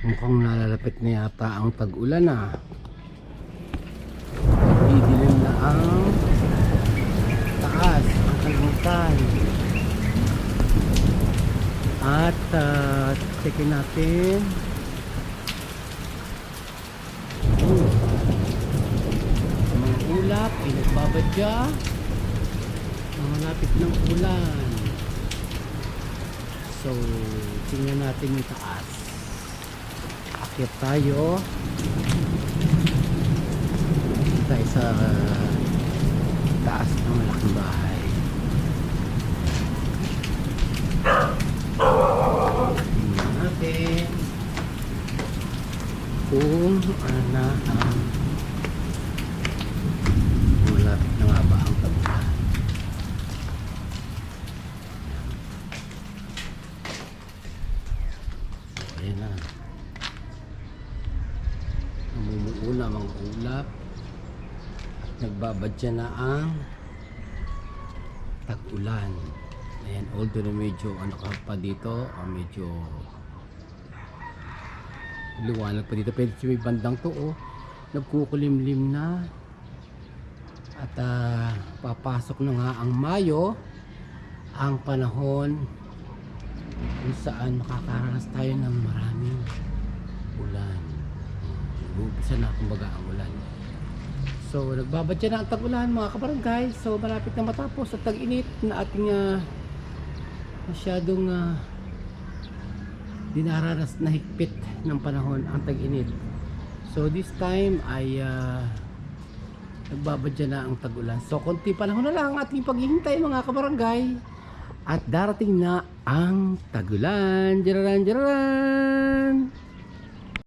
Mukhang nalalapit na yata ang tag-ulan ah. Didilim na ang taas, ang kalbutan. At checkin natin. Mga ulap ay nagbabadya. Malapit ng ulan. So, tingnan natin yung taas. Akyat tayo. Tayo sa taas ng malaking bahay. Tingnan natin kung ano na ang malapit na nga ba ang tagulan. Ayan na. Namumuuna mga ulap at nagbabadya na ang tag-ulan. Ayan, although na medyo ano ka pa dito, medyo liwanag pa dito, pero sa may bandang to nagkukulimlim na at papasok na nga ang Mayo, ang panahon kung saan makakaranas tayo ng maraming ulan. Umpisa na kumbaga ang ulan. So nagbabadya na ang tag-ulan mga kabarangay. So malapit na matapos at tag-init na ating masyadong dinaranas na higpit ng panahon ang tag-init. So this time ay nagbabadya na ang tag-ulan. So konti panahon na lang ating paghihintay mga kabarangay. At darating na ang tag-ulan. Jararan, jararan!